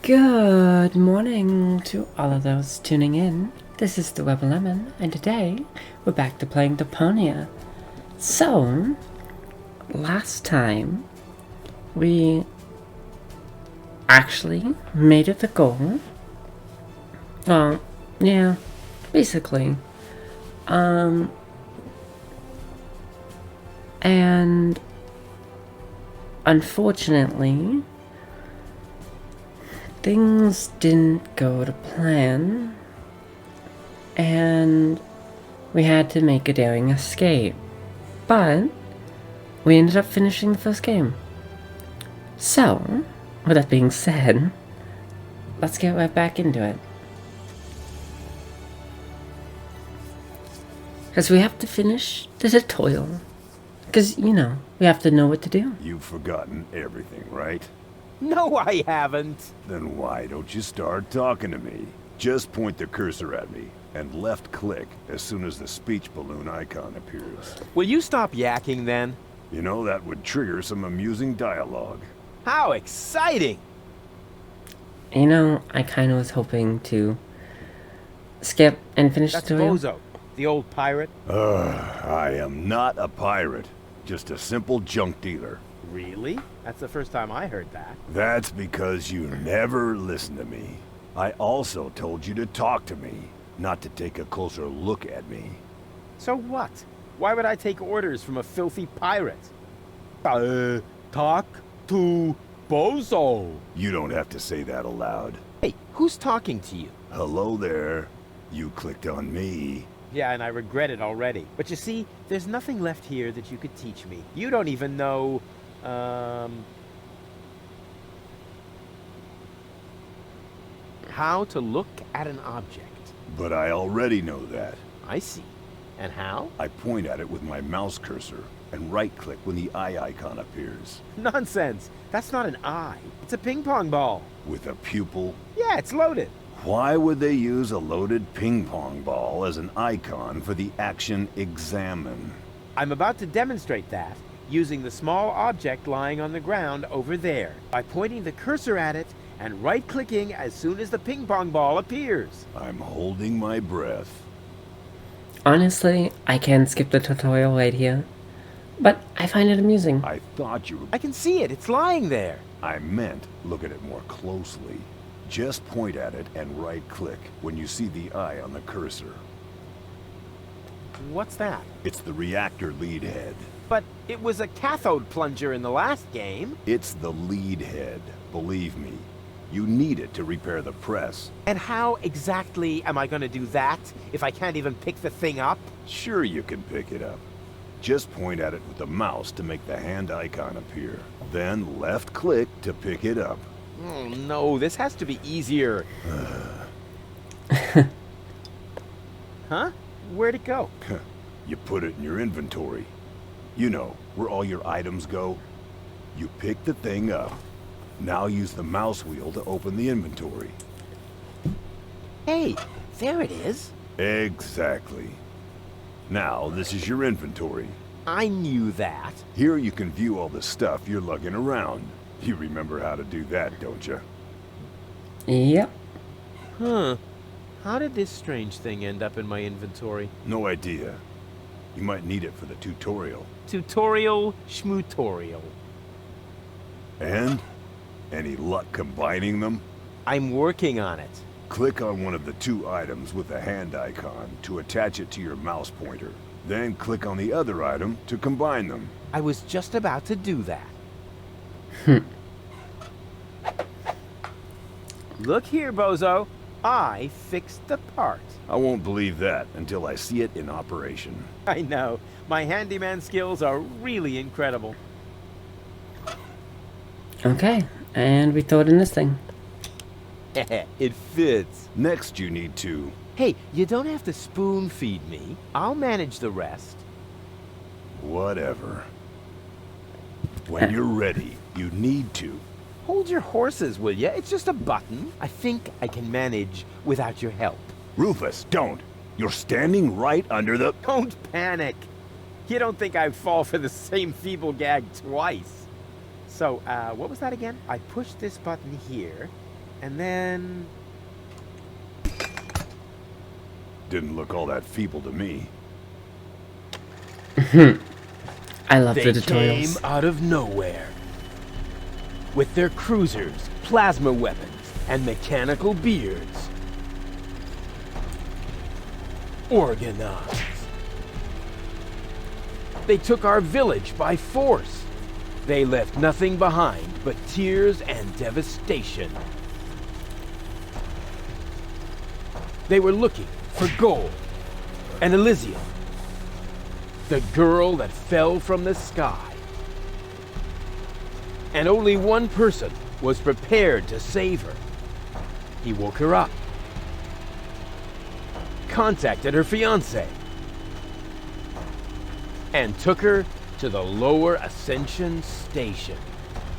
Good morning to all of those tuning in. This is the Web Lemon, and today we're back to playing Deponia. So, last time we actually made it the goal. Well, yeah, basically. And unfortunately, things didn't go to plan, and we had to make a daring escape. But we ended up finishing the first game. So, with that being said, let's get right back into it. Because we have to finish the tutorial. Because, we have to know what to do. You've forgotten everything, right? No, I haven't. Then why don't you start talking to me? Just point the cursor at me and left click as soon as the speech balloon icon appears. Will you stop yakking then? You know, that would trigger some amusing dialogue. How exciting! I kind of was hoping to skip and finish the That's tutorial. Bozo, the old pirate. I am not a pirate, just a simple junk dealer. Really? That's the first time I heard that. That's because you never listen to me. I also told you to talk to me, not to take a closer look at me. So what? Why would I take orders from a filthy pirate? Talk to Bozo. You don't have to say that aloud. Hey, who's talking to you? Hello there. You clicked on me. Yeah, and I regret it already. But you see, there's nothing left here that you could teach me. You don't even know, how to look at an object. But I already know that. I see. And how? I point at it with my mouse cursor and right-click when the eye icon appears. Nonsense. That's not an eye. It's a ping pong ball. With a pupil? Yeah, it's loaded. Why would they use a loaded ping pong ball as an icon for the action examine? I'm about to demonstrate that using the small object lying on the ground over there by pointing the cursor at it and right-clicking as soon as the ping pong ball appears. I'm holding my breath. Honestly, I can skip the tutorial right here, but I find it amusing. I thought you... I can see it. It's lying there. I meant look at it more closely. Just point at it and right-click when you see the eye on the cursor. What's that? It's the reactor lead head. But it was a cathode plunger in the last game. It's the lead head, believe me. You need it to repair the press. And how exactly am I going to do that if I can't even pick the thing up? Sure you can pick it up. Just point at it with the mouse to make the hand icon appear. Then left-click to pick it up. Oh no, this has to be easier. Huh? Where'd it go? You put it in your inventory. You know, where all your items go. You pick the thing up. Now use the mouse wheel to open the inventory. Hey, there it is. Exactly. Now, this is your inventory. I knew that. Here you can view all the stuff you're lugging around. You remember how to do that, don't you? Yep. Huh. How did this strange thing end up in my inventory? No idea. You might need it for the tutorial. Tutorial schmutorial. And? Any luck combining them? I'm working on it. Click on one of the two items with the hand icon to attach it to your mouse pointer. Then click on the other item to combine them. I was just about to do that. Look here, Bozo. I fixed the part. I won't believe that until I see it in operation. I know. My handyman skills are really incredible. Okay, and we throw it in this thing. It fits. Next you need to... Hey, you don't have to spoon feed me. I'll manage the rest. Whatever. When you're ready, you need to... Hold your horses, will ya? It's just a button. I think I can manage without your help. Rufus, don't! You're standing right under the... Don't panic. You don't think I'd fall for the same feeble gag twice. So, what was that again? I push this button here, And then... Didn't look all that feeble to me. I love They the came tutorials. out of nowhere. With their cruisers, plasma weapons, and mechanical beards. Organized. They took our village by force. They left nothing behind but tears and devastation. They were looking for gold and Elysium, the girl that fell from the sky. And only one person was prepared to save her. He woke her up, contacted her fiance, and took her to the lower Ascension station,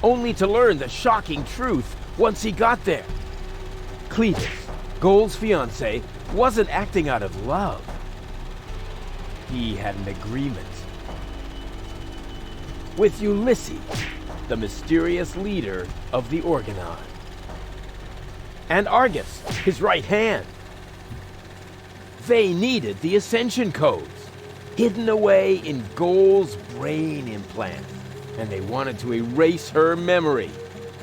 only to learn the shocking truth once he got there. Cletus, Gold's fiance, wasn't acting out of love. He had an agreement with Ulysses, the mysterious leader of the Organon, and Argus, his right hand. They needed the Ascension codes, hidden away in Gold's brain implant, and they wanted to erase her memory.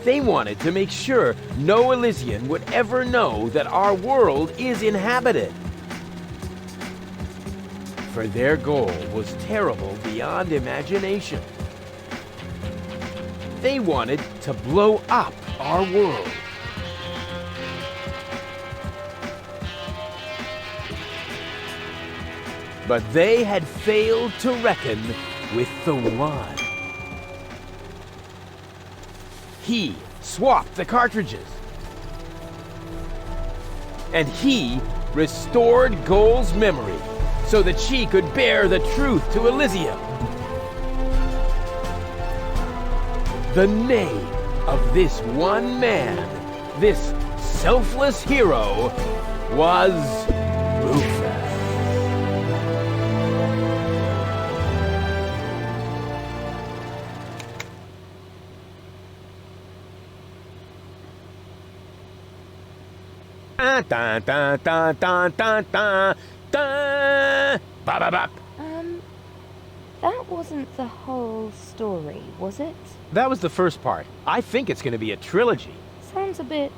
They wanted to make sure no Elysian would ever know that our world is inhabited. For their goal was terrible beyond imagination. They wanted to blow up our world. But they had failed to reckon with the One. He swapped the cartridges. And he restored Gold's memory so that she could bear the truth to Elysium. The name of this one man, this selfless hero, was Rufus. Dun, dun, dun, dun, dun, dun, dun. Bop, bop, bop. That wasn't the whole story, was it? That was the first part. I think it's going to be a trilogy. Sounds a bit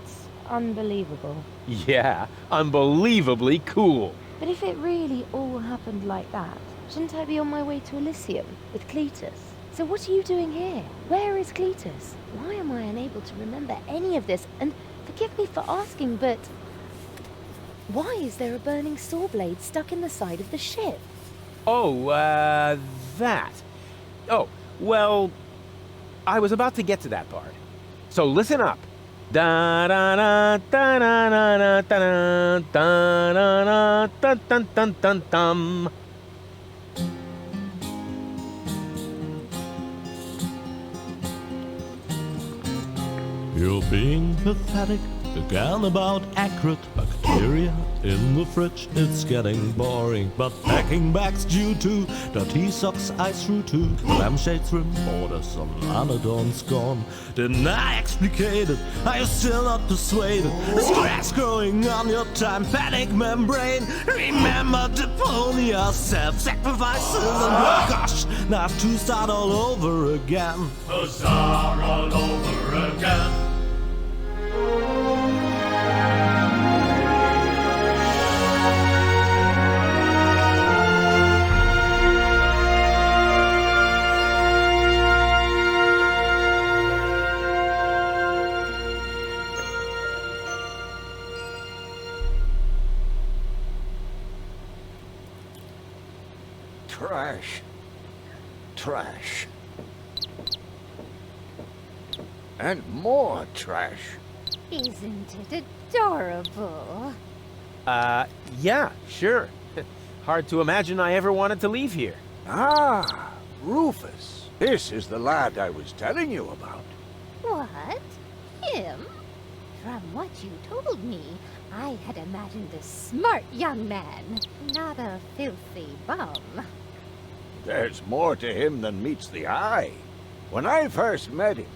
unbelievable. Yeah, unbelievably cool. But if it really all happened like that, shouldn't I be on my way to Elysium with Cletus? So what are you doing here? Where is Cletus? Why am I unable to remember any of this? And forgive me for asking, but why is there a burning saw blade stuck in the side of the ship? Oh, that. Oh, well, I was about to get to that part. So listen up. Da da da da da da da da da da dun dun dun dun. You're being pathetic again about accurate bacteria in the fridge. It's getting boring, but packing bags due to dirty socks I threw to the lampshades rim borders on Anadon's gone. Didn't I explicate it? Are you still not persuaded? There's grass growing on your tympanic membrane. Remember Deponia, self-sacrifices, and gosh, now I have to start all over again. Huzzah, all over again. Trash. Trash. And more trash. Isn't it adorable? Yeah, sure. Hard to imagine I ever wanted to leave here. Ah, Rufus. This is the lad I was telling you about. What? Him? From what you told me, I had imagined a smart young man, not a filthy bum. There's more to him than meets the eye. When I first met him,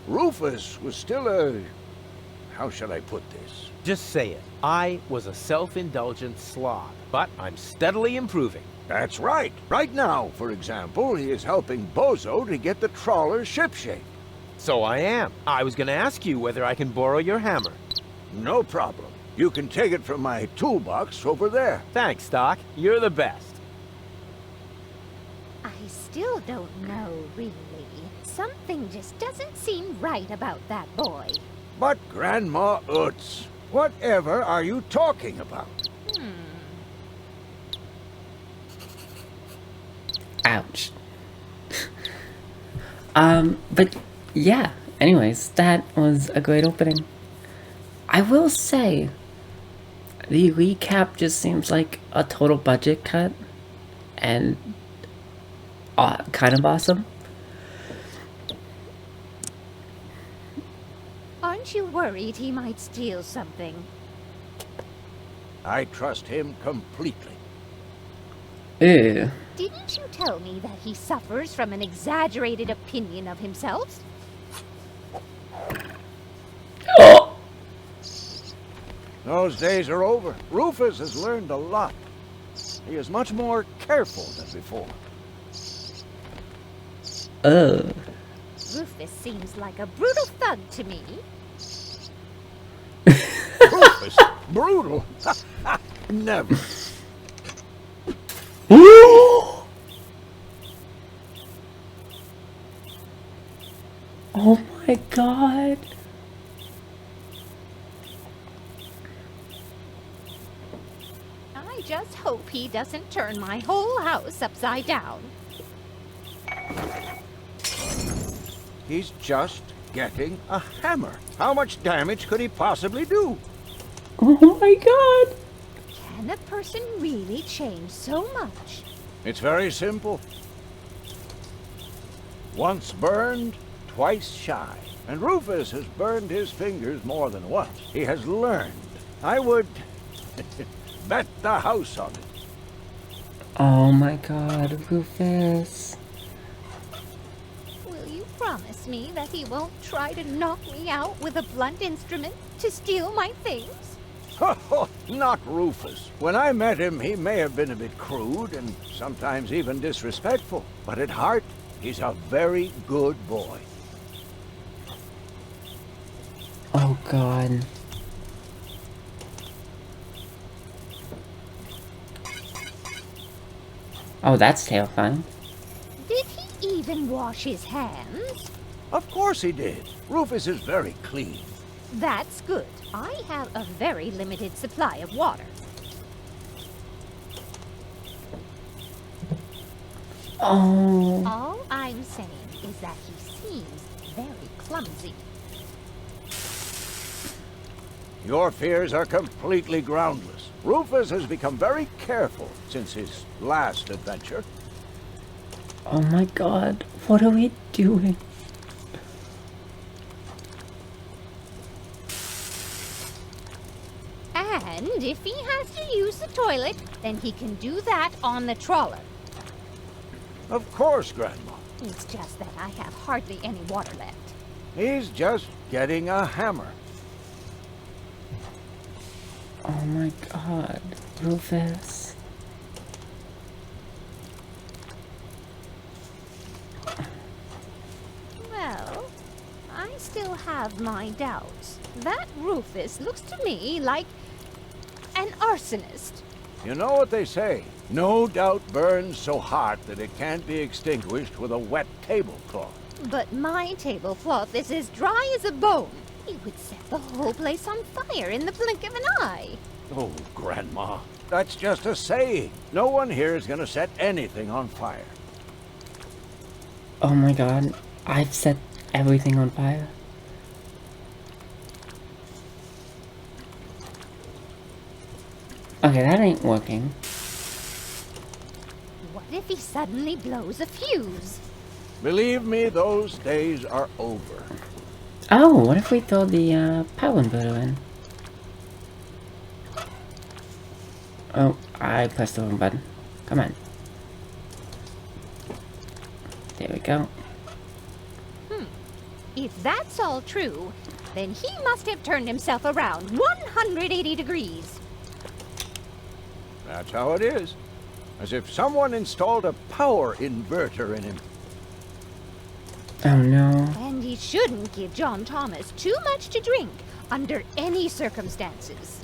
Rufus was still a how shall I put this? Just say it. I was a self-indulgent slob, but I'm steadily improving. That's right. Right now, for example, he is helping Bozo to get the trawler shipshape. So I am. I was gonna ask you whether I can borrow your hammer. No problem. You can take it from my toolbox over there. Thanks, Doc. You're the best. I still don't know, really. Something just doesn't seem right about that boy. But Grandma Utz, whatever are you talking about? Ouch. But yeah, anyways, that was a great opening. I will say, the recap just seems like a total budget cut, and kind of awesome. Aren't you worried he might steal something? I trust him completely. Ew. Didn't you tell me that he suffers from an exaggerated opinion of himself? Oh! Those days are over. Rufus has learned a lot. He is much more careful than before. Rufus seems like a brutal thug to me. Rufus? Brutal? Never. Oh my god. I just hope he doesn't turn my whole house upside down. He's just getting a hammer. How much damage could he possibly do? Oh my god. Can a person really change so much? It's very simple. Once burned, twice shy. And Rufus has burned his fingers more than once. He has learned. I would bet the house on it. Oh my god, Rufus. Will you promise me that he won't try to knock me out with a blunt instrument to steal my things? Not Rufus. When I met him, he may have been a bit crude and sometimes even disrespectful. But at heart, he's a very good boy. Oh god. Oh, that's terrifying. Did he even wash his hands? Of course he did. Rufus is very clean. That's good. I have a very limited supply of water. Oh. All I'm saying is that he seems very clumsy. Your fears are completely groundless. Rufus has become very careful since his last adventure. Oh my god. What are we doing? And if he has to use the toilet, then he can do that on the trawler. Of course, Grandma. It's just that I have hardly any water left. He's just getting a hammer. Oh my god. Rufus. Well, I still have my doubts. That Rufus looks to me like an arsonist. You know what they say? No doubt burns so hot that it can't be extinguished with a wet tablecloth. But my tablecloth is as dry as a bone. He would set the whole place on fire in the blink of an eye. Oh, Grandma, that's just a saying. No one here is going to set anything on fire. Oh my god. I've set everything on fire. Okay, that ain't working. What if he suddenly blows a fuse? Believe me, those days are over. Oh, what if we throw the power inverter in? Oh, I pressed the wrong button. Come on. There we go. If that's all true, Then he must have turned himself around 180 degrees. That's how it is. As if someone installed a power inverter in him. Oh no. And he shouldn't give John Thomas too much to drink under any circumstances.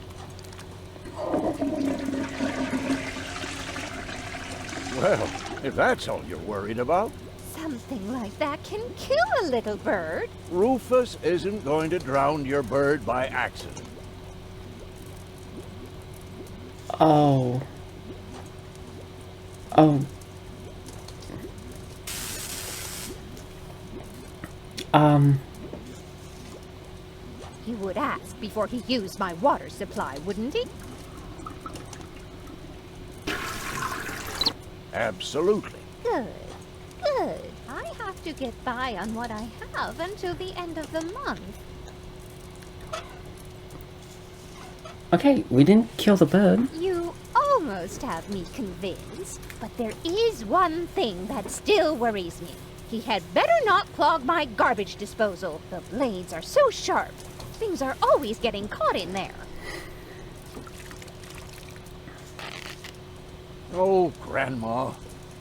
Well, if that's all you're worried about, Something like that can kill a little bird. Rufus isn't going to drown your bird by accident. Oh. Oh. He would ask before he used my water supply, wouldn't he? Absolutely. Good. Good. I have to get by on what I have until the end of the month. Okay, we didn't kill the bird. You almost have me convinced, but there is one thing that still worries me. He had better not clog my garbage disposal. The blades are so sharp. Things are always getting caught in there. Oh, Grandma,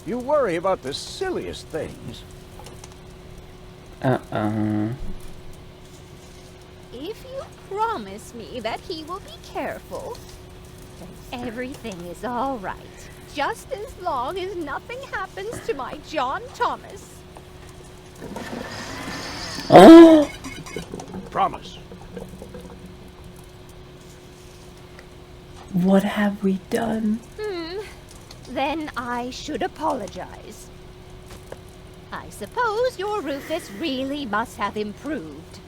you worry about the silliest things. If you promise me that he will be careful, then everything is all right. Just as long as nothing happens to my John Thomas. Oh! Promise. What have we done? Then I should apologize. I suppose your Rufus really must have improved.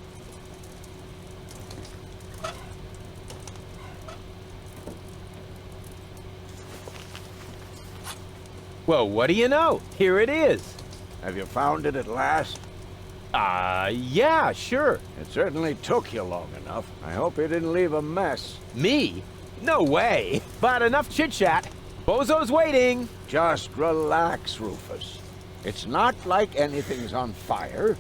Well, what do you know? Here it is. Have you found it at last? Yeah, sure. It certainly took you long enough. I hope you didn't leave a mess. Me? No way. But enough chit-chat. Bozo's waiting. Just relax, Rufus. It's not like anything's on fire.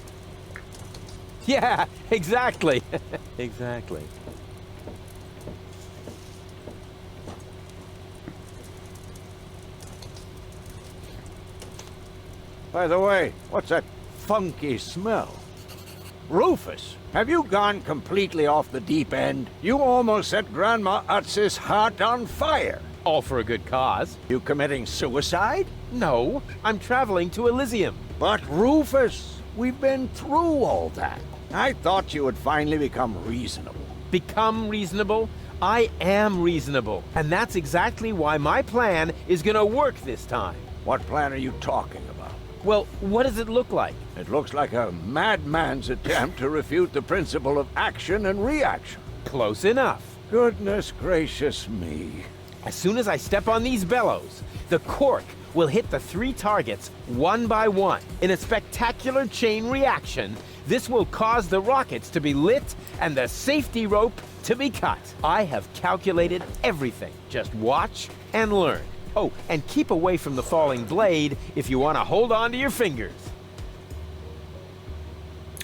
Yeah, exactly. Exactly. By the way, what's that funky smell? Rufus, have you gone completely off the deep end? You almost set Grandma Utz's heart on fire. All for a good cause. You committing suicide? No, I'm traveling to Elysium. But Rufus, we've been through all that. I thought you would finally become reasonable. Become reasonable? I am reasonable. And that's exactly why my plan is gonna work this time. What plan are you talking about? Well, what does it look like? It looks like a madman's attempt to refute the principle of action and reaction. Close enough. Goodness gracious me. As soon as I step on these bellows, the cork will hit the 3 targets one by one. In a spectacular chain reaction, this will cause the rockets to be lit and the safety rope to be cut. I have calculated everything. Just watch and learn. Oh, and keep away from the falling blade if you want to hold on to your fingers.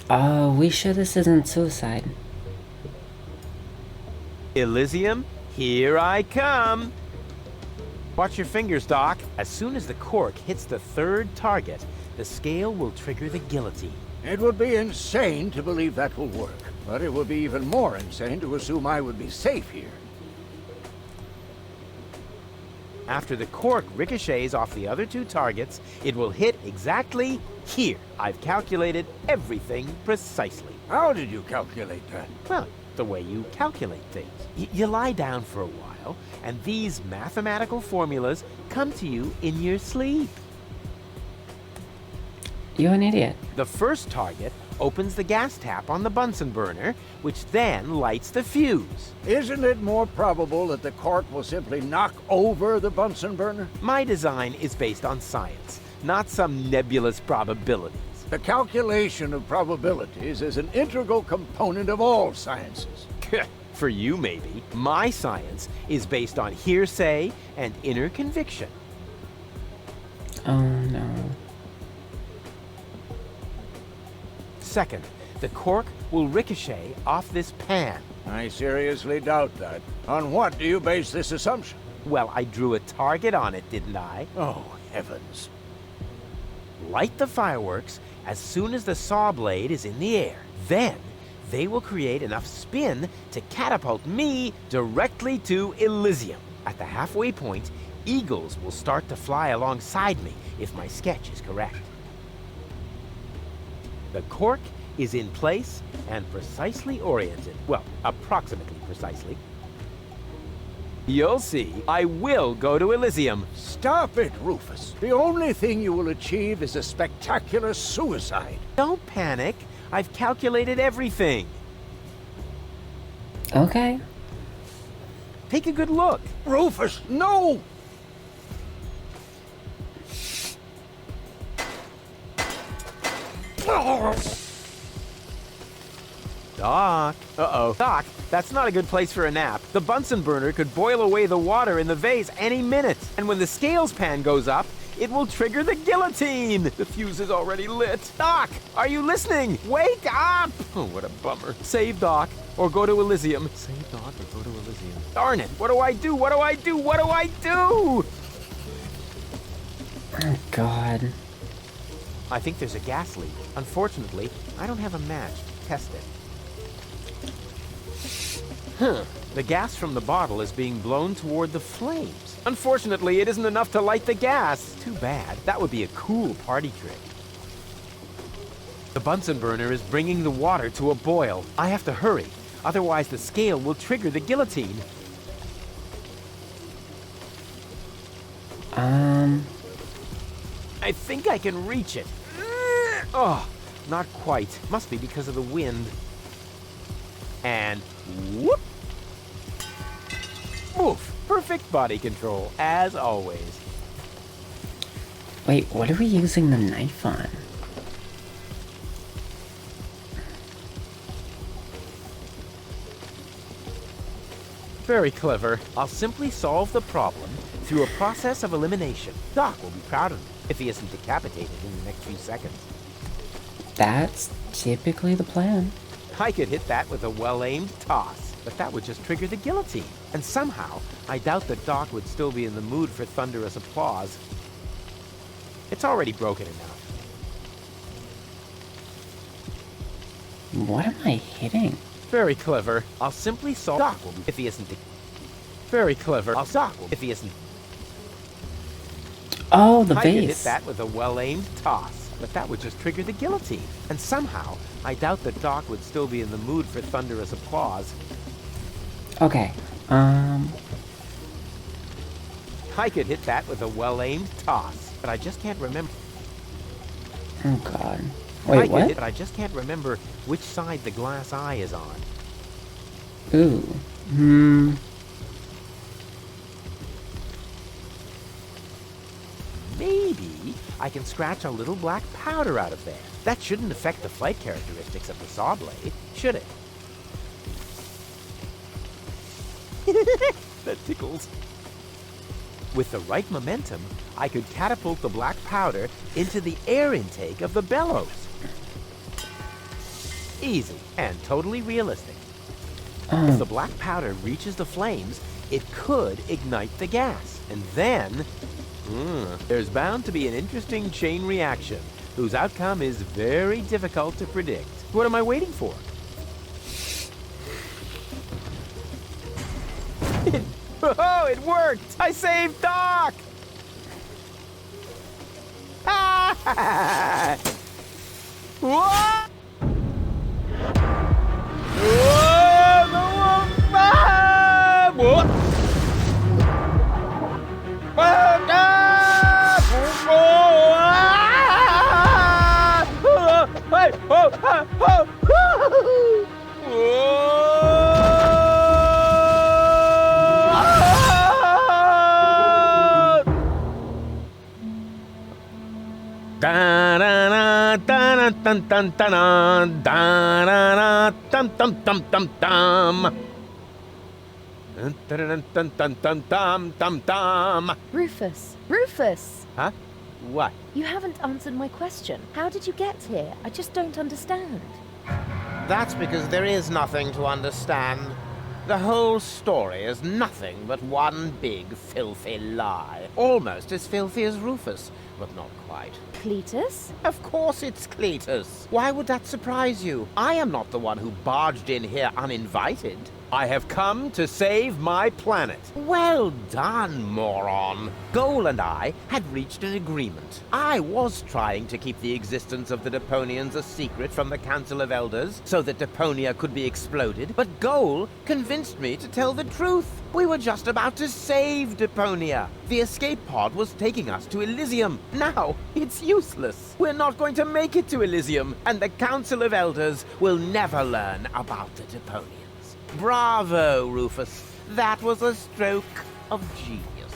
Oh, we sure this isn't suicide? Elysium, here I come. Watch your fingers, Doc. As soon as the cork hits the 3rd target, the scale will trigger the guillotine. It would be insane to believe that will work, but it would be even more insane to assume I would be safe here. After the cork ricochets off the other 2 targets, it will hit exactly here. I've calculated everything precisely. How did you calculate that? Well, the way you calculate things. You lie down for a while, and these mathematical formulas come to you in your sleep. You're an idiot. The first target opens the gas tap on the Bunsen burner, which then lights the fuse. Isn't it more probable that the cork will simply knock over the Bunsen burner? My design is based on science, not some nebulous probabilities. The calculation of probabilities is an integral component of all sciences. For you, maybe. My science is based on hearsay and inner conviction. Oh no. Second, The cork will ricochet off this pan. I seriously doubt that. On what do you base this assumption? Well, I drew a target on it, didn't I? Oh, heavens. Light the fireworks as soon as the saw blade is in the air. Then, they will create enough spin to catapult me directly to Elysium. At the halfway point, eagles will start to fly alongside me if my sketch is correct. The cork is in place and precisely oriented. Well, approximately precisely. You'll see, I will go to Elysium. Stop it, Rufus. The only thing you will achieve is a spectacular suicide. Don't panic. I've calculated everything. Okay. Take a good look. Rufus, no! Doc. Uh-oh. Doc, that's not a good place for a nap. The Bunsen burner could boil away the water in the vase any minute. And when the scales pan goes up, it will trigger the guillotine. The fuse is already lit. Doc, are you listening? Wake up! Oh, what a bummer. Save Doc or go to Elysium. Save Doc or go to Elysium. Darn it. What do I do? What do I do? What do I do? Oh, God. I think there's a gas leak. Unfortunately, I don't have a match to test it. The gas from the bottle is being blown toward the flames. Unfortunately, it isn't enough to light the gas. Too bad. That would be a cool party trick. The Bunsen burner is bringing the water to a boil. I have to hurry, otherwise the scale will trigger the guillotine. I think I can reach it. Oh, not quite. Must be because of the wind. And whoop! Oof! Perfect body control, as always. Wait, what are we using the knife on? Very clever. I'll simply solve the problem through a process of elimination. Doc will be proud of me if he isn't decapitated in the next few seconds. That's typically the plan. I could hit that with a well-aimed toss, but that would just trigger the guillotine. And somehow, I doubt that Doc would still be in the mood for thunderous applause. It's already broken enough. What am I hitting? Very clever. I'll simply solve Doc will be if he isn't. Very clever. I'll Doc will if he isn't. Oh, the I could hit vase. that with a well-aimed toss, but that would just trigger the guillotine. And somehow, I doubt that Doc would still be in the mood for thunderous applause. Okay, I could hit that with a well-aimed toss, but I just can't remember. oh God. Wait, what? But I just can't remember which side the glass eye is on. Ooh. Maybe I can scratch a little black powder out of there. That shouldn't affect the flight characteristics of the saw blade, should it? That tickles. With the right momentum, I could catapult the black powder into the air intake of the bellows. Easy and totally realistic. If the black powder reaches the flames, it could ignite the gas. And then, there's bound to be an interesting chain reaction, whose outcome is very difficult to predict. What am I waiting for? Oh, it worked! I saved Doc! Ah! What? Rufus! Rufus! Huh? What? You haven't answered my question. How did you get here? I just don't understand. That's because there is nothing to understand. The whole story is nothing but one big, filthy lie. Almost as filthy as Rufus, but not quite. Cletus? Of course it's Cletus. Why would that surprise you? I am not the one who barged in here uninvited. I have come to save my planet. Well done, moron. Goal and I had reached an agreement. I was trying to keep the existence of the Deponians a secret from the Council of Elders so that Deponia could be exploded, but Goal convinced me to tell the truth. We were just about to save Deponia. The escape pod was taking us to Elysium. Now, it's useless. We're not going to make it to Elysium, and the Council of Elders will never learn about the Deponians. Bravo, Rufus. That was a stroke of genius.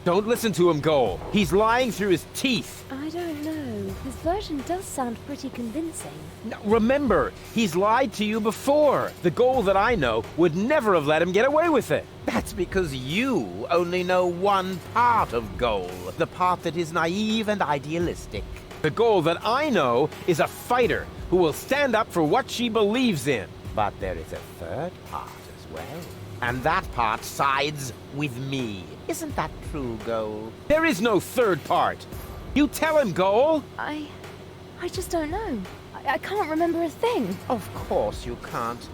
Don't listen to him, Goal. He's lying through his teeth. I don't know. His version does sound pretty convincing. Now, remember, he's lied to you before. The Goal that I know would never have let him get away with it. That's because you only know one part of Goal, the part that is naive and idealistic. The Goal that I know is a fighter who will stand up for what she believes in. But there is a third part as well. And that part sides with me. Isn't that true, Goal? There is no third part. You tell him, Goal. I just don't know. I can't remember a thing. Of course you can't.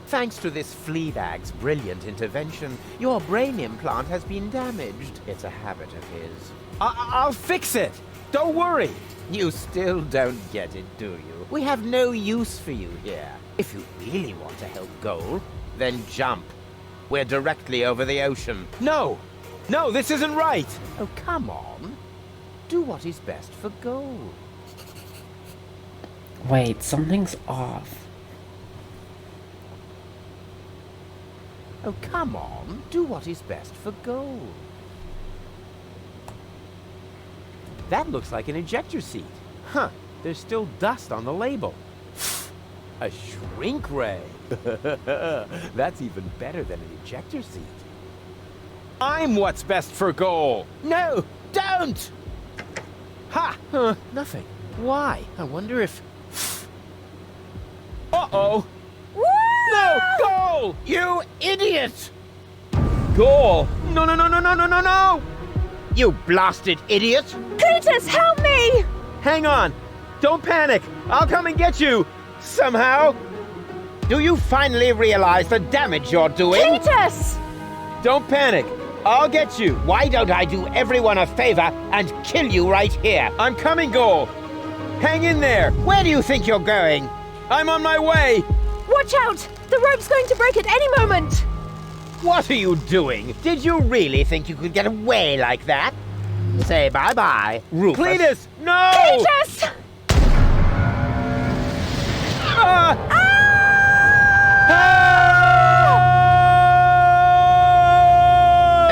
Thanks to this Fleabag's brilliant intervention, your brain implant has been damaged. It's a habit of his. I'll fix it. Don't worry. You still don't get it, do you? We have no use for you here. If you really want to help Goal, then jump. We're directly over the ocean. No, this isn't right. Oh, come on. Do what is best for Goal. Wait, something's off. Oh, come on. Do what is best for Goal. That looks like an ejector seat. Huh, there's still dust on the label. A shrink ray. That's even better than an ejector seat. I'm what's best for Goal. No, don't! Ha! Nothing. Why? I wonder if... Uh-oh! Woo! No! Goal! You idiot! Goal! No! You blasted idiot! Cletus, help me! Hang on! Don't panic! I'll come and get you! Somehow! Do you finally realize the damage you're doing? Cletus! Don't panic! I'll get you! Why don't I do everyone a favor and kill you right here? I'm coming, Goal! Hang in there! Where do you think you're going? I'm on my way! Watch out! The rope's going to break at any moment! What are you doing? Did you really think you could get away like that? Say bye-bye, Rufus. Cletus! No! Cletus!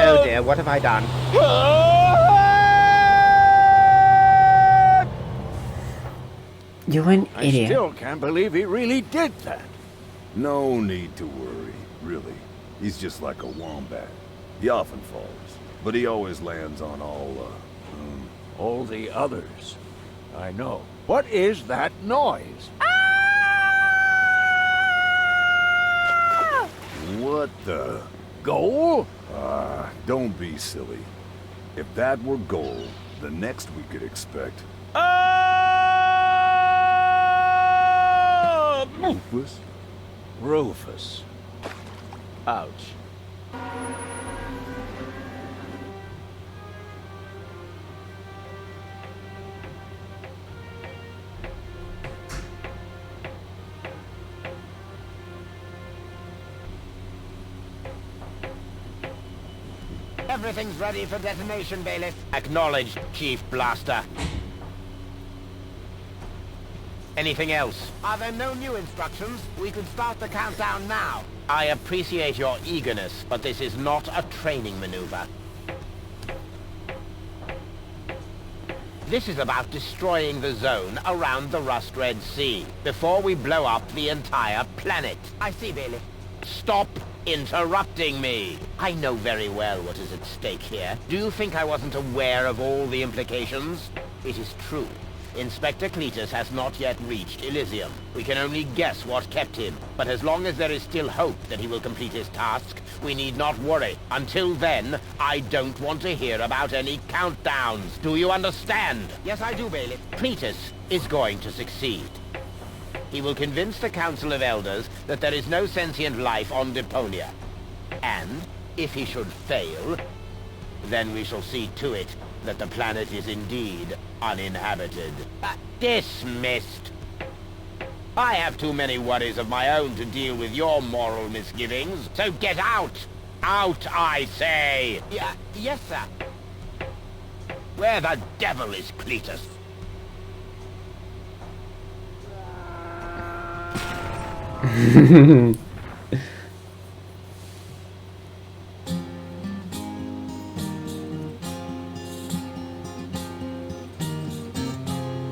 Oh dear, what have I done? You're an I idiot. still can't believe he really did that. No need to worry, really. He's just like a wombat. He often falls, but he always lands on All the others. I know. What is that noise? What the? Goal? Don't be silly. If that were Goal, the next we could expect... Rufus? Rufus. Ouch. Everything's ready for detonation, Bailiff. Acknowledged, Chief Blaster. Anything else? Are there no new instructions? We could start the countdown now. I appreciate your eagerness, but this is not a training maneuver. This is about destroying the zone around the Rust Red Sea before we blow up the entire planet. I see, Bailiff. Stop interrupting me. I know very well what is at stake here. Do you think I wasn't aware of all the implications? It is true. Inspector Cletus has not yet reached Elysium. We can only guess what kept him, but as long as there is still hope that he will complete his task, we need not worry. Until then, I don't want to hear about any countdowns. Do you understand? Yes, I do, Bailiff. Cletus is going to succeed. He will convince the Council of Elders that there is no sentient life on Deponia. And, if he should fail, then we shall see to it that the planet is indeed uninhabited. Dismissed. I have too many worries of my own to deal with your moral misgivings, so get out! Out, I say! Yes, sir. Where the devil is Cletus?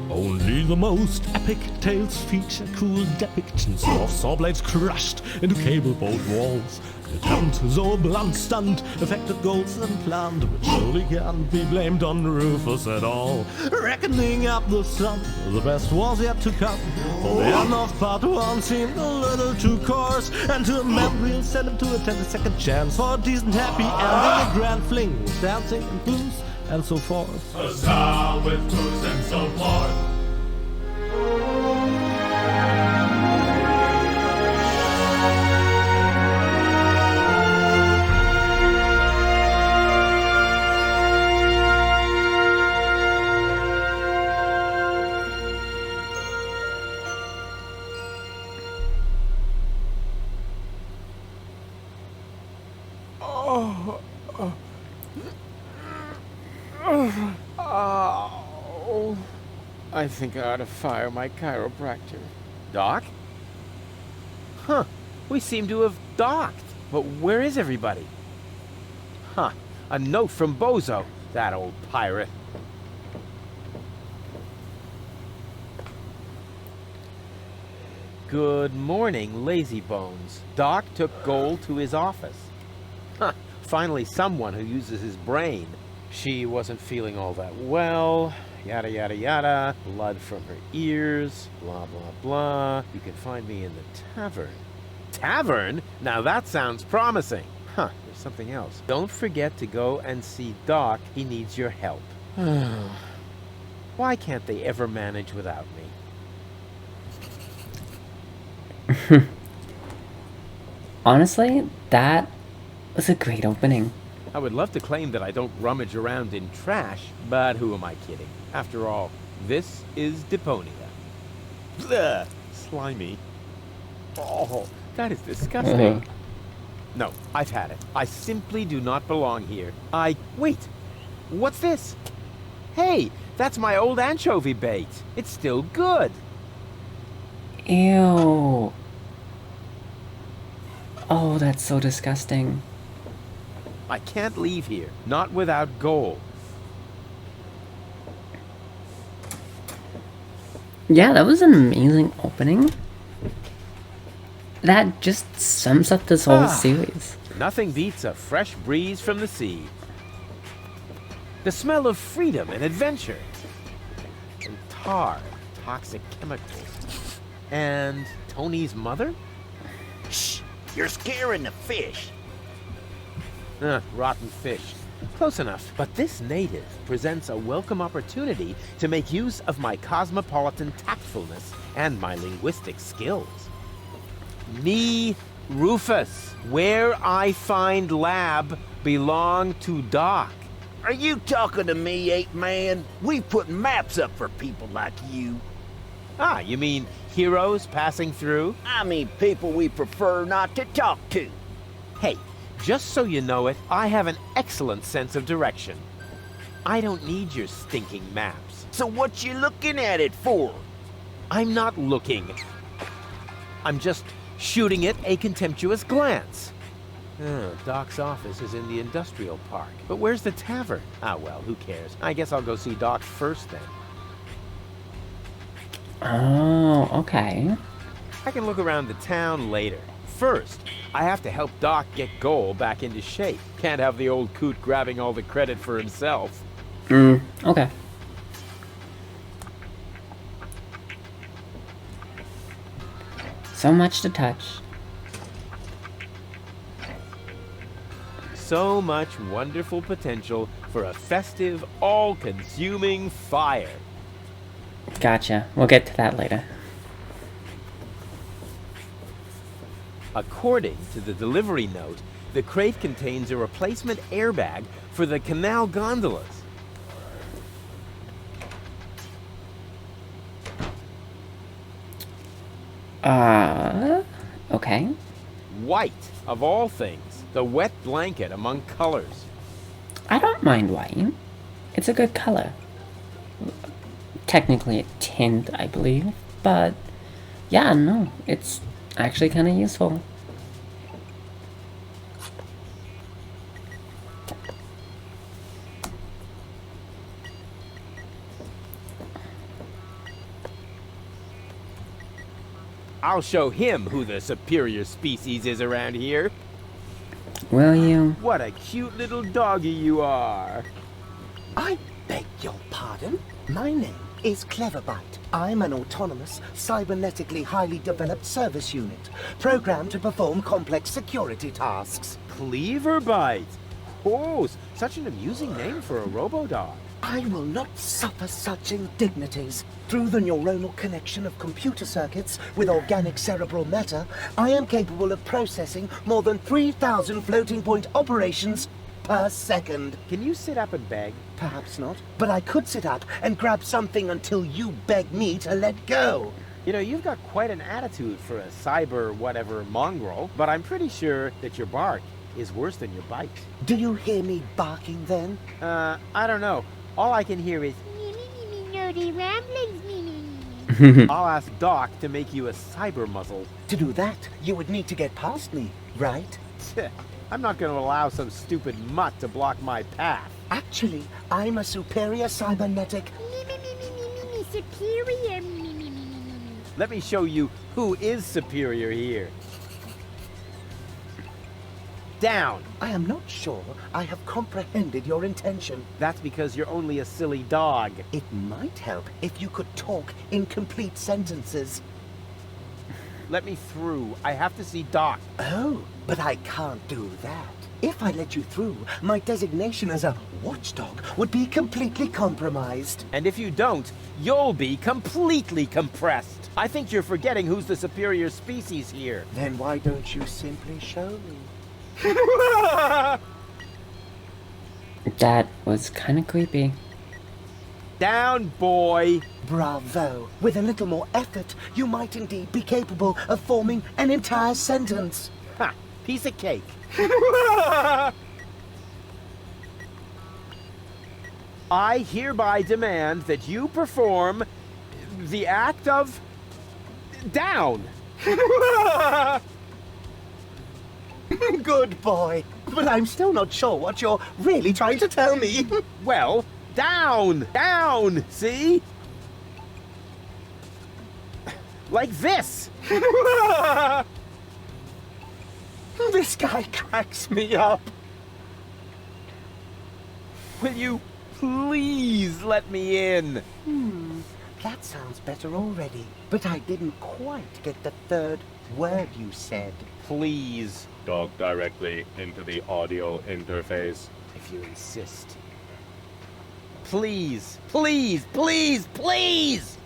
Only the most epic tales feature cool depictions of saw blades crushed into cable boat walls. The attempt, though blunt stunt, affected goals and planned, but surely can't be blamed on Rufus at all. Reckoning up the sum, the best was yet to come. For the end of part one seemed a little too coarse, and to a man we'll send him to attend a second chance for a decent happy ending, a grand fling with dancing and blues and so forth. A sound with booze and so forth. I think I ought to fire my chiropractor. Doc? Huh. We seem to have docked. But where is everybody? Huh. A note from Bozo, that old pirate. Good morning, lazy bones. Doc took Gold to his office. Huh. Finally someone who uses his brain. She wasn't feeling all that well. Yada, yada, yada. Blood from her ears. Blah, blah, blah. You can find me in the tavern. Tavern? Now that sounds promising. Huh, there's something else. Don't forget to go and see Doc. He needs your help. Why can't they ever manage without me? Honestly, that was a great opening. I would love to claim that I don't rummage around in trash, but who am I kidding? After all, this is Deponia. Blech, slimy. Oh, that is disgusting. No, I've had it. I simply do not belong here. Wait, what's this? Hey, that's my old anchovy bait. It's still good. Ew. Oh, that's so disgusting. I can't leave here, not without gold. Yeah, that was an amazing opening. That just sums up this whole series. Nothing beats a fresh breeze from the sea. The smell of freedom and adventure. And tar, toxic chemicals. And Tony's mother? Shh! You're scaring the fish. Rotten fish. Close enough. But this native presents a welcome opportunity to make use of my cosmopolitan tactfulness and my linguistic skills. Me, Rufus, where I find lab belong to Doc. Are you talking to me, ape man? We put maps up for people like you. Ah, you mean heroes passing through? I mean people we prefer not to talk to. Hey, just so you know it, I have an excellent sense of direction. I don't need your stinking maps. So what you looking at it for? I'm not looking. I'm just shooting it a contemptuous glance. Doc's office is in the industrial park. But where's the tavern? Ah, well, who cares? I guess I'll go see Doc first then. Oh, okay. I can look around the town later. First, I have to help Doc get Gold back into shape. Can't have the old coot grabbing all the credit for himself. Okay. So much to touch. So much wonderful potential for a festive, all-consuming fire. Gotcha. We'll get to that later. According to the delivery note, the crate contains a replacement airbag for the canal gondolas. Okay. White, of all things. The wet blanket among colors. I don't mind white. It's a good color. Technically a tint, I believe. But, yeah, no. It's actually kind of useful. I'll show him who the superior species is around here. Will you? What a cute little doggy you are. I beg your pardon? My name is Cleverbite. I'm an autonomous, cybernetically highly developed service unit, programmed to perform complex security tasks. Cleverbite. Oh, such an amusing name for a robo-dog. I will not suffer such indignities. Through the neuronal connection of computer circuits with organic cerebral matter, I am capable of processing more than 3,000 floating point operations per second. Can you sit up and beg? Perhaps not, but I could sit up and grab something until you beg me to let go. You know, you've got quite an attitude for a cyber whatever mongrel, but I'm pretty sure that your bark is worse than your bite. Do you hear me barking then? I don't know. All I can hear is Nerdy ramblings, I'll ask Doc to make you a cyber muzzle. To do that, you would need to get past me, right? I'm not going to allow some stupid mutt to block my path. Actually, I'm a superior cybernetic. superior. Let me show you who is superior here. Down. I am not sure I have comprehended your intention. That's because you're only a silly dog. It might help if you could talk in complete sentences. Let me through. I have to see Doc. Oh, but I can't do that. If I let you through, my designation as a watchdog would be completely compromised. And if you don't, you'll be completely compressed. I think you're forgetting who's the superior species here. Then why don't you simply show me? That was kind of creepy. Down, boy. Bravo. With a little more effort, you might indeed be capable of forming an entire sentence. Ha! Piece of cake. I hereby demand that you perform the act of down. Good boy. But I'm still not sure what you're really trying to tell me. Well, down! Down! See? Like this! This guy cracks me up. Will you please let me in? That sounds better already. But I didn't quite get the third word you said. Please, Talk directly into the audio interface. if you insist. Please, please, please, please!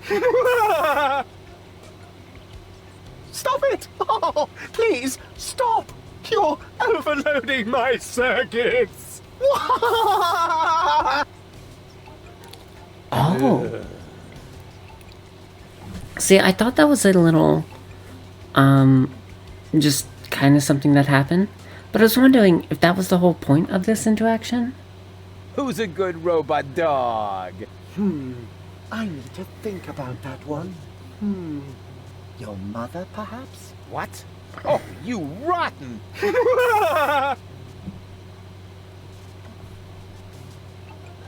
Stop it! Oh, please, stop! You're overloading my circuits! Oh. See, I thought that was a little, just kind of something that happened. But I was wondering if that was the whole point of this interaction. Who's a good robot dog? I need to think about that one. Your mother, perhaps? What? Oh, you rotten!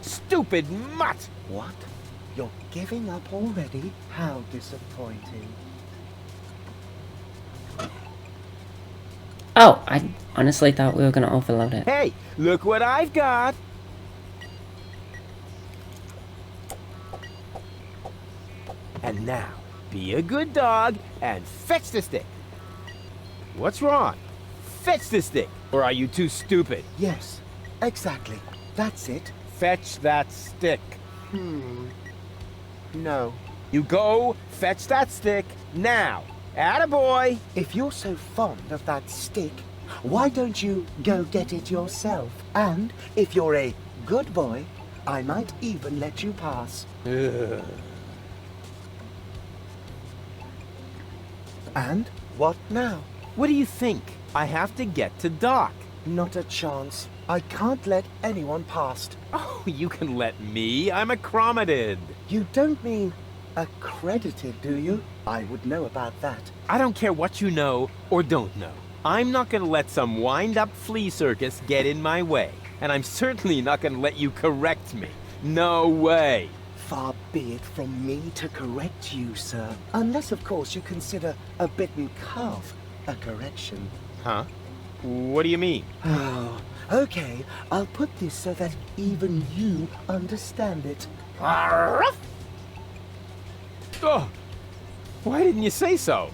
Stupid mutt! What? You're giving up already? How disappointing. Oh, I honestly thought we were going to overload it. Hey, look what I've got! And now, be a good dog and fetch the stick. What's wrong? Fetch the stick! Or are you too stupid? Yes, exactly. That's it. Fetch that stick. No. You go fetch that stick now. Attaboy! If you're so fond of that stick, why don't you go get it yourself? And if you're a good boy, I might even let you pass. Ugh. And what now? What do you think? I have to get to Doc. Not a chance. I can't let anyone past. Oh, you can let me. I'm accredited. You don't mean accredited, do you? I would know about that. I don't care what you know or don't know. I'm not gonna let some wind-up flea circus get in my way. And I'm certainly not gonna let you correct me. No way. Far be it from me to correct you, sir. Unless, of course, you consider a bitten calf a correction. Huh? What do you mean? Oh, okay. I'll put this so that even you understand it. Oh, why didn't you say so?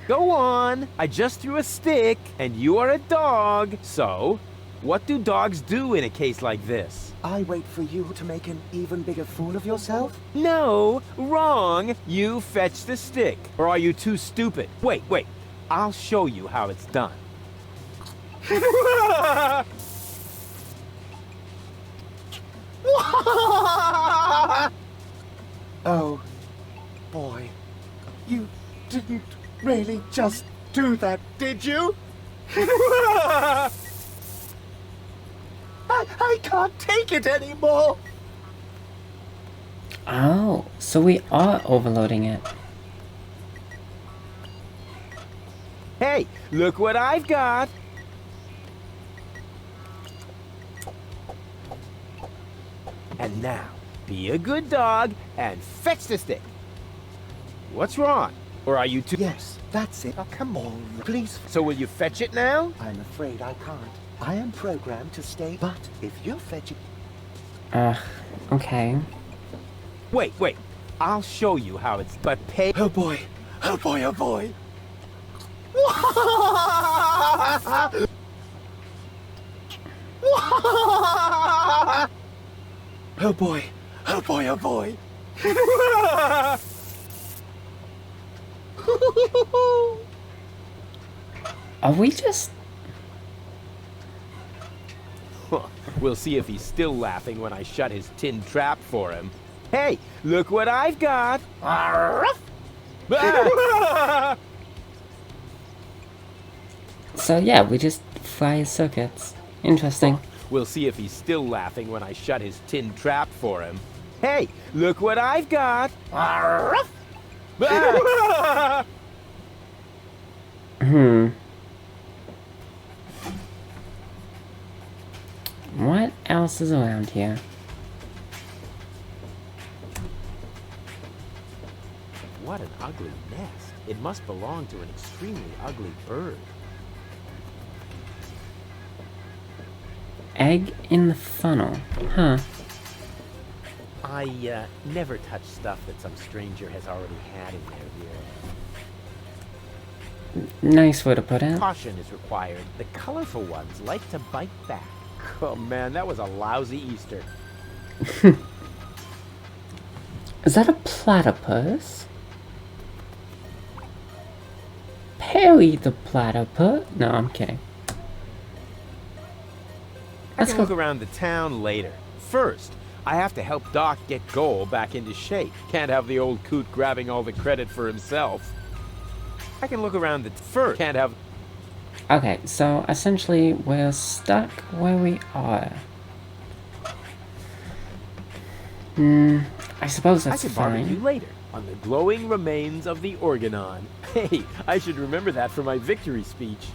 Go on. I just threw a stick, and you are a dog. So, what do dogs do in a case like this? I wait for you to make an even bigger fool of yourself? No, wrong. You fetch the stick. Or are you too stupid? Wait. I'll show you how it's done. Oh, boy. You didn't really just do that, did you? I can't take it anymore. Oh, so we are overloading it. Hey, look what I've got. And now, be a good dog and fetch the stick. What's wrong? Or are you too... Yes, that's it. Oh, come on, please. So will you fetch it now? I'm afraid I can't. I am programmed to stay, but if you fetch it... Okay. Wait. I'll show you how it's... But pay... Oh boy. Oh boy, oh boy. Oh boy. Oh boy, oh boy. Are we just... We'll see if he's still laughing when I shut his tin trap for him. Hey, look what I've got! So yeah, we just fry his circuits. Interesting. We'll see if he's still laughing when I shut his tin trap for him. Hey, look what I've got! What else is around here? What an ugly nest. It must belong to an extremely ugly bird. Egg in the funnel. Huh. I never touch stuff that some stranger has already had in their ear. Nice way to put it. Caution is required. The colorful ones like to bite back. Oh man, that was a lousy Easter. Is that a platypus? Perry the platypus? No, I'm kidding. I can look around the town later. First, I have to help Doc get Goal back into shape. Can't have the old coot grabbing all the credit for himself. I can look around the first. Can't have... Okay, so essentially we're stuck where we are. I suppose that's I can bother you fine. later on the glowing remains of the Organon. Hey, I should remember that for my victory speech.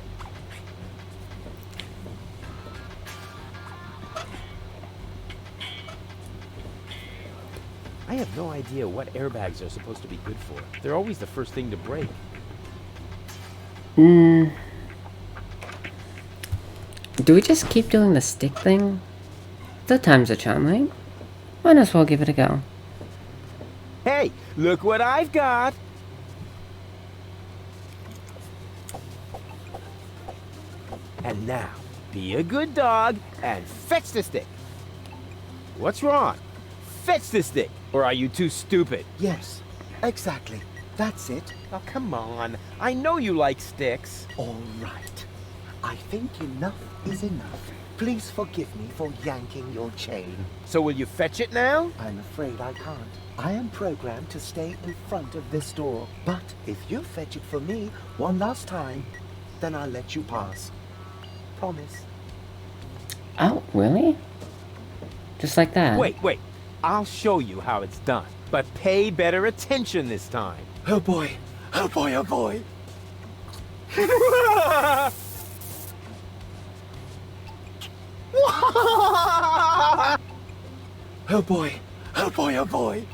I have no idea what airbags are supposed to be good for. They're always the first thing to break. Do we just keep doing the stick thing? The times are charming. Might as well give it a go. Hey, look what I've got! And now, be a good dog and fetch the stick. What's wrong? Fetch the stick, or are you too stupid? Yes, exactly. That's it. Oh, come on. I know you like sticks. All right. I think enough is enough. Please forgive me for yanking your chain. So will you fetch it now? I'm afraid I can't. I am programmed to stay in front of this door. But if you fetch it for me one last time, then I'll let you pass. Promise. Oh, really? Just like that? Wait. I'll show you how it's done. But pay better attention this time. Oh boy. Oh boy, oh boy. Oh boy. Oh boy, oh boy.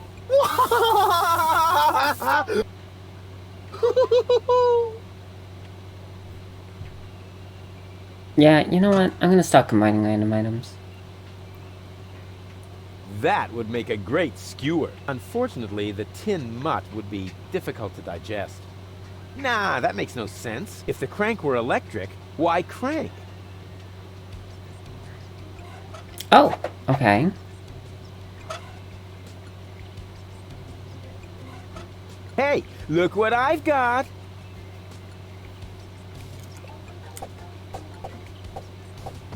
Yeah, you know what? I'm gonna start combining random items. That would make a great skewer. Unfortunately, the tin mutt would be difficult to digest. Nah, that makes no sense. If the crank were electric, why crank? Oh, okay. Hey, look what I've got!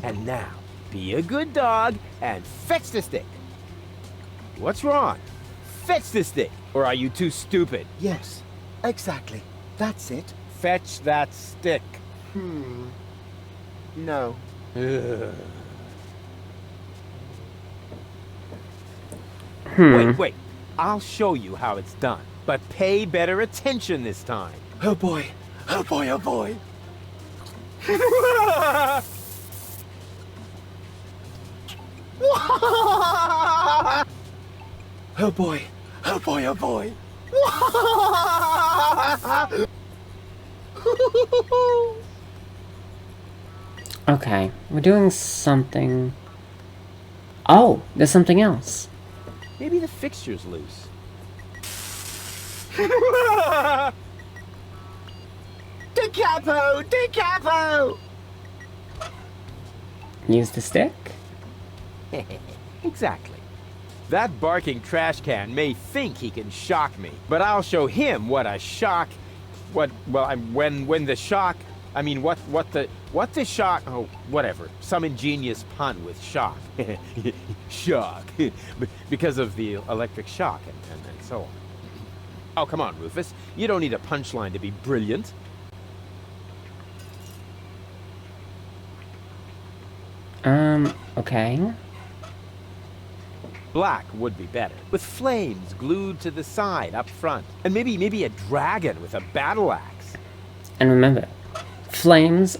And now, be a good dog and fetch the stick. What's wrong? Fetch the stick, or are you too stupid? Yes, exactly. That's it. Fetch that stick. No. Wait. I'll show you how it's done. But pay better attention this time. Oh boy. Oh boy, oh boy. Oh boy. Oh boy, oh boy. Okay, we're doing something. Oh, there's something else. Maybe the fixture's loose. Decapo! Decapo! Use the stick? Exactly. That barking trash can may think he can shock me, but I'll show him what a shock... what the shock... I mean, what the shock... Oh, whatever. Some ingenious pun with shock. Shock. Because of the electric shock and so on. Oh, come on, Rufus. You don't need a punchline to be brilliant. Okay. Black would be better, with flames glued to the side up front. And maybe a dragon with a battle axe. And remember, flames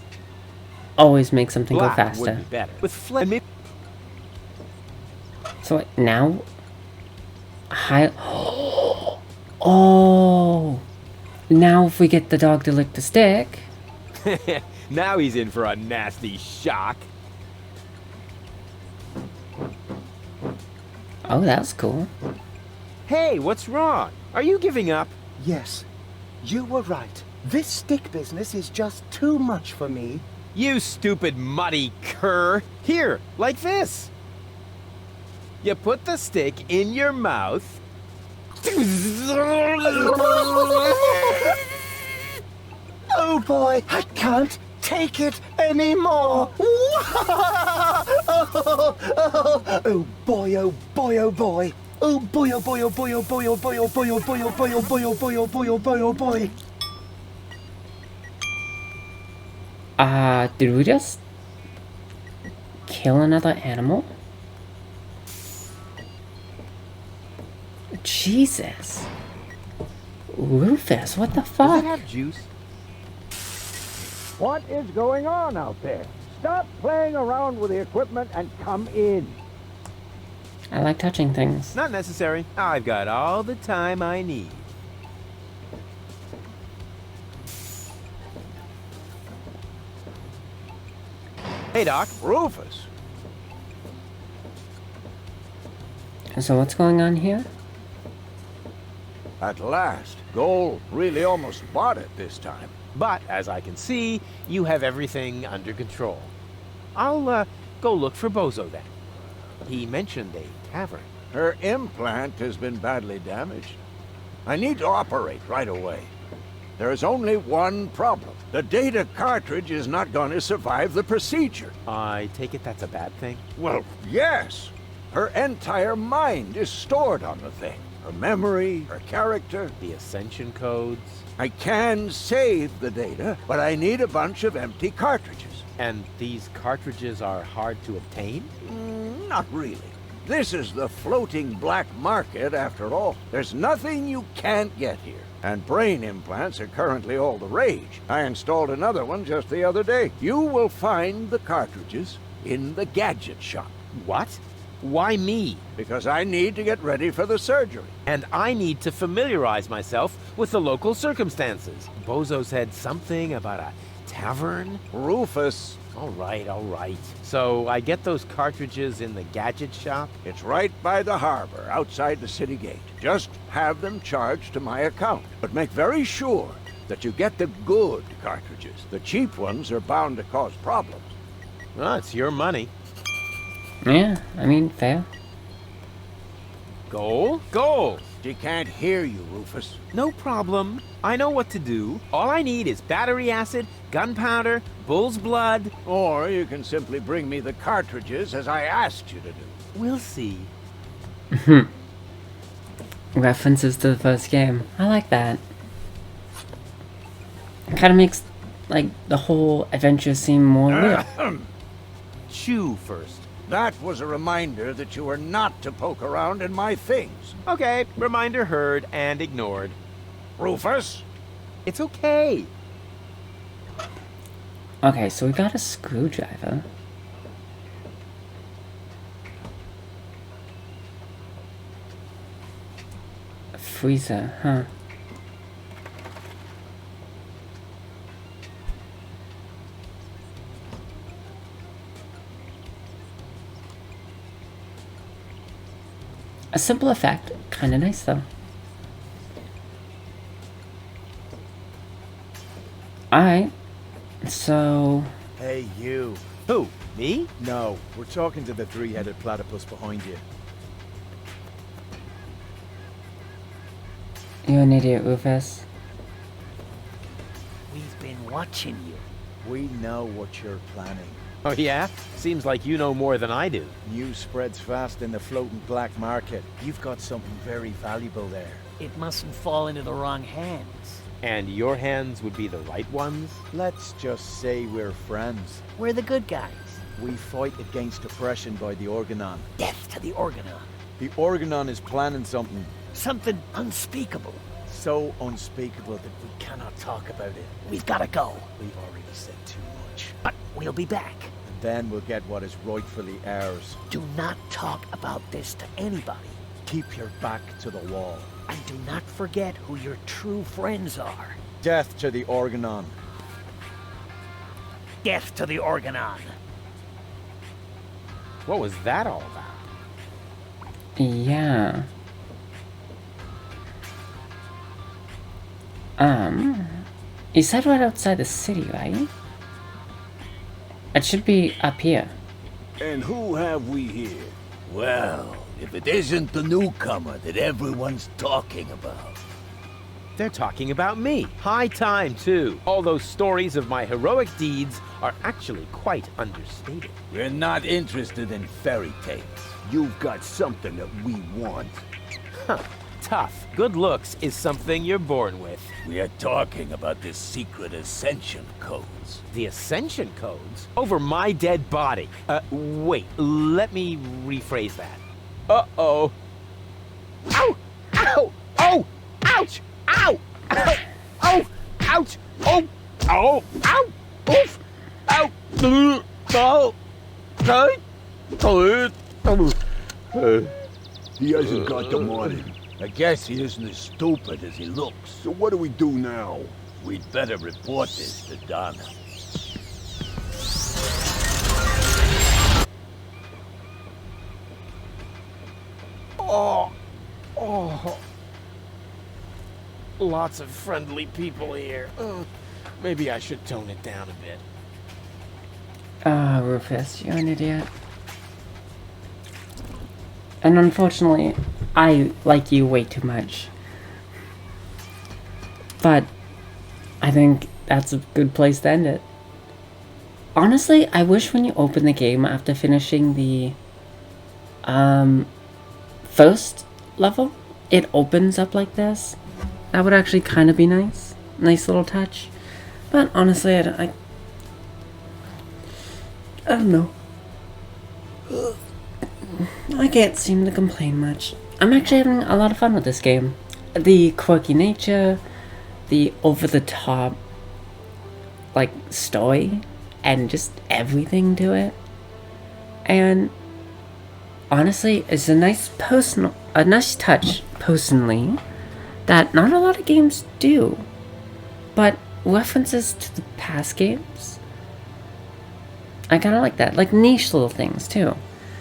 always make something Black go faster. would be better, with flames. So wait, now... Oh! Now if we get the dog to lick the stick... Now he's in for a nasty shock. Oh, that's cool. Hey, what's wrong? Are you giving up? Yes, you were right. This stick business is just too much for me. You stupid muddy cur. Here, like this. You put the stick in your mouth. Oh boy, I can't take it anymore. Oh boy, oh boy, oh boy. Oh boy, oh boy, oh boy, oh boy, oh boy, oh boy, oh boy, oh boy, oh boy, oh boy, oh boy, oh boy, oh boy. Did we just kill another animal? Jesus. Rufus, what the Does fuck? it have juice? What is going on out there? Stop playing around with the equipment and come in. I like touching things. Not necessary. I've got all the time I need. Hey, Doc. Rufus, So what's going on here? At last. Goal really almost bought it this time. But, as I can see, you have everything under control. I'll, go look for Bozo then. He mentioned a tavern. Her implant has been badly damaged. I need to operate right away. There is only one problem. The data cartridge is not going to survive the procedure. I take it that's a bad thing? Well, yes. Her entire mind is stored on the thing. Her memory, her character. The ascension codes. I can save the data, but I need a bunch of empty cartridges. And these cartridges are hard to obtain? Not really. This is the floating black market, after all. There's nothing you can't get here. And brain implants are currently all the rage. I installed another one just the other day. You will find the cartridges in the gadget shop. What? Why me? Because I need to get ready for the surgery. And I need to familiarize myself with the local circumstances. Bozo said something about a tavern? Rufus. All right, all right. So I get those cartridges in the gadget shop? It's right by the harbor, outside the city gate. Just have them charged to my account. But make very sure that you get the good cartridges. The cheap ones are bound to cause problems. Well, it's your money. Yeah, I mean, fair. Goal? Goal! She can't hear you, Rufus. No problem. I know what to do. All I need is battery acid, gunpowder, bull's blood. Or you can simply bring me the cartridges as I asked you to do. We'll see. References to the first game. I like that. It kind of makes, like, the whole adventure seem more real. Chew first. That was a reminder that you were not to poke around in my things. Okay, reminder heard and ignored. Rufus? It's okay. Okay, so we got a screwdriver. A freezer, huh? A simple effect, kinda nice though. Alright, so... Hey, you. Who? Me? No, we're talking to the three-headed platypus behind you. You're an idiot, Rufus. We've been watching you. We know what you're planning. Oh yeah? Seems like you know more than I do. News spreads fast in the floating black market. You've got something very valuable there. It mustn't fall into the wrong hands. And your hands would be the right ones? Let's just say we're friends. We're the good guys. We fight against oppression by the Organon. Death to the Organon. The Organon is planning something Something unspeakable. so unspeakable that we cannot talk about it. We've got to go. We've already said too much. But we'll be back. And then we'll get what is rightfully ours. Do not talk about this to anybody. Keep your back to the wall. And do not forget who your true friends are. Death to the Organon. Death to the Organon. What was that all about? Yeah. You said right outside the city, right? It should be up here. And who have we here? Well, if it isn't the newcomer that everyone's talking about. They're talking about me. High time, too. All those stories of my heroic deeds are actually quite understated. We're not interested in fairy tales. You've got something that we want. Huh. Tough. Good looks is something you're born with. We are talking about the secret ascension codes. The ascension codes? Over my dead body. Wait. Let me rephrase that. Uh-oh. Ow! Ow! Oh! Ouch! Ow! Ow! Oh! Ouch! Oh! Oh! Ow! Oof! Ow! Oh! He hasn't got the money. I guess he isn't as stupid as he looks. So what do we do now? We'd better report this to Donna. Oh! Oh! Lots of friendly people here. Maybe I should tone it down a bit. Ah, Rufus, you're an idiot. And unfortunately, I like you way too much. But I think that's a good place to end it. Honestly, I wish when you open the game after finishing the first level, it opens up like this. That would actually kind of be nice. Nice little touch. But honestly, I don't know. I can't seem to complain much. I'm actually having a lot of fun with this game. The quirky nature, the over-the-top, like, story, and just everything to it. And honestly, it's a nice touch, personally, that not a lot of games do. But references to the past games, I kind of like that. Like niche little things, too.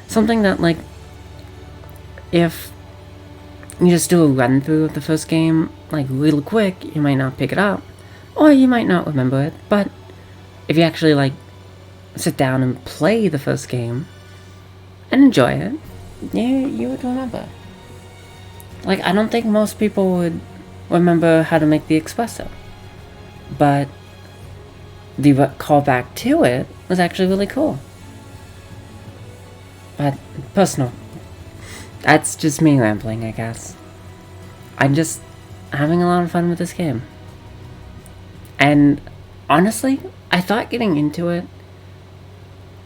Something that, like, if you just do a run through of the first game, like, real quick, you might not pick it up. Or you might not remember it. But if you actually, like, sit down and play the first game and enjoy it, you would remember. Like, I don't think most people would remember how to make the espresso. But the callback to it was actually really cool. But personal. That's just me rambling, I guess. I'm just having a lot of fun with this game. And honestly, I thought getting into it,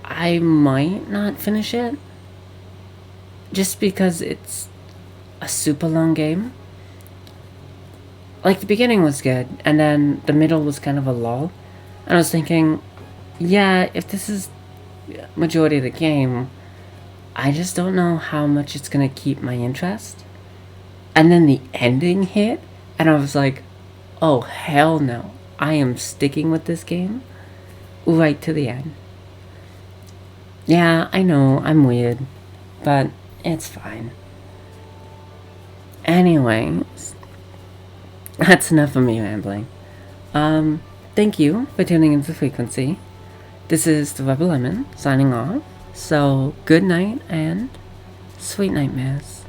I might not finish it. Just because it's a super long game. Like, the beginning was good, and then the middle was kind of a lull. And I was thinking, yeah, if this is majority of the game, I just don't know how much it's gonna keep my interest. And then the ending hit, and I was like, oh, hell no. I am sticking with this game right to the end. Yeah, I know, I'm weird, but it's fine. Anyways, that's enough of me rambling. Thank you for tuning into Frequency. This is the Rebel Lemon signing off. So, good night and sweet nightmares.